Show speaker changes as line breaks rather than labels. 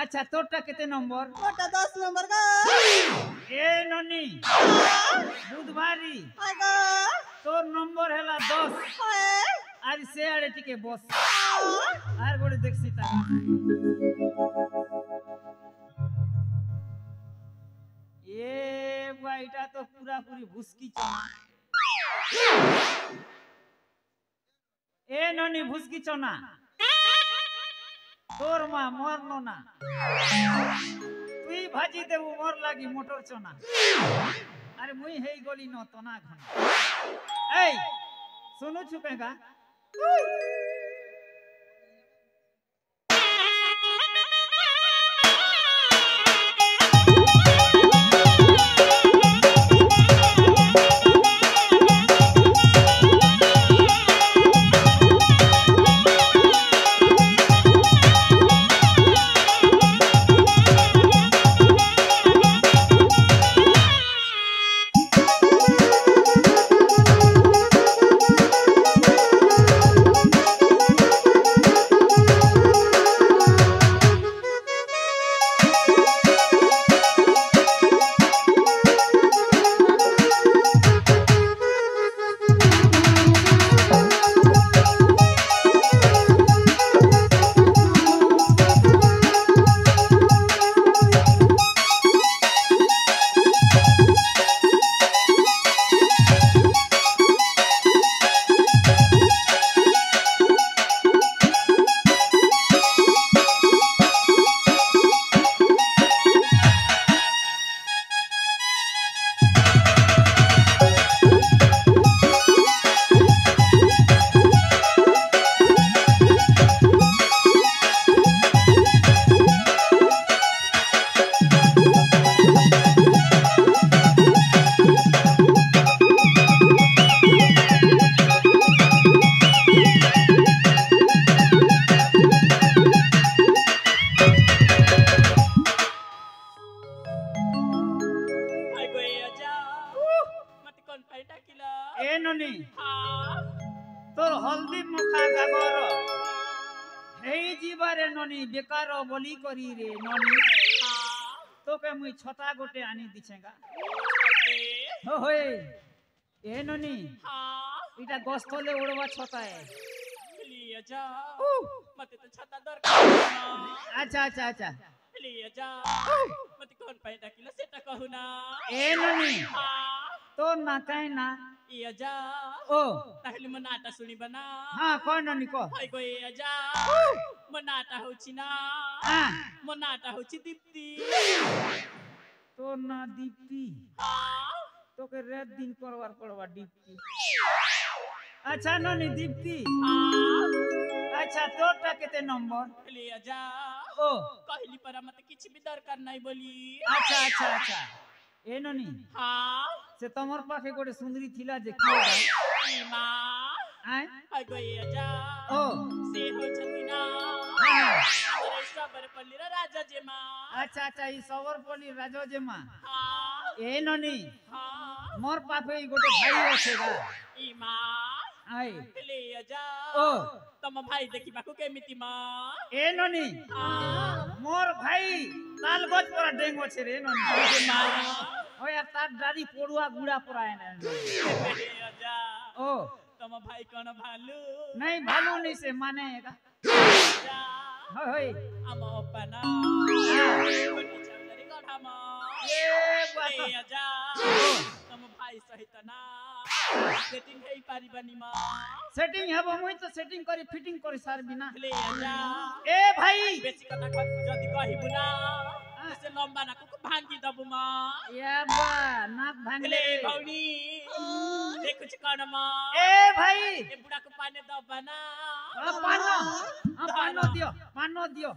अच्छा तोरटा केते नंबर
मोटा 10 नंबर का
ए ननी बुधवारी
आगा
तोर नंबर हैला 10 आज से आड़े टिके बस आर गोड़े देखसी ता ए बाईटा तो पूरा पूरी भुसकी चना ए ननी भुसकी चना तोर मा मरनो ना तुई भाजी देबू मोर लागी मोटर चना अरे मुई हेई गली न तो ना घन ए सुनु छुपेगा ए ननी तोर हल्दी मुखा गागर हेई जीवारे ननी बेकार बोली करी रे ननी तोके मुई छता गोटे आनी दिछेगा हो होए ए ननी इटा गस्तले उड़वा छता है
लिए जा मते तो छता दरकार
अच्छा अच्छा अच्छा
लिए जा मते कोन पैदा किलो सेटा कहू ना
ए ननी तो ना काई ना
इया जा
ओ
ताहले म नाटा सुनी बना
हां कोन ननी को
हाय गो इया जा म नाटा होछि ना
हां
म नाटा होछि दीप्ति
तो ना दीप्ति
हां
तो के रात दिन करवार पड़वा दीप्ति अच्छा ननी दीप्ति
हां
अच्छा तोटा केते नंबर
लिया जा
ओ
कहली पर मते किछ भी दरकार नहीं बोली
अच्छा अच्छा अच्छा ए ननी
हां
से तमर पाखे गोटे सुंदरी थिला जे कियो गई
मां
आय
हाय गो इया जा
ओ
से हो छतिना
हां
अरे सबर पल्ली राजा जे मां
अच्छा अच्छा ई सवर पली राजो जे मां
हां
ए ननी
हां
मोर पाखे गोटे भाई अछेगा
ई मां
आय
लिया जा
ओ
तम भाई देखि बाकू केमिति मां
ए ननी
हां
मोर भाई तालगज पर डेंगो छे रे ननी
मां
ओ यार तार दादी पोड़ुआ गुड़ा पर आए ना
लिया जा
ओ
तम भाई कोन भालू
नहीं भालू नहीं से मानेगा
जा
होय
आम अपना
हां
कोनी चौधरी गढ़ामा
ए बात
लिया जा तम भाई सहित ना सेटिंग हेई पारी बनी मां
सेटिंग हबो मुई तो सेटिंग करी फिटिंग करी सार बिना
लिया जा
ए भाई
बेसी कथा जदी कहिबु ना से लंबा ना को भांगी दबु मां
या बा नाक भांग
ले
ले
भौनी देखु छ कन मां
ए भाई
ए बुढ़ा को पाने दबा ना
पानो हां पानो दियो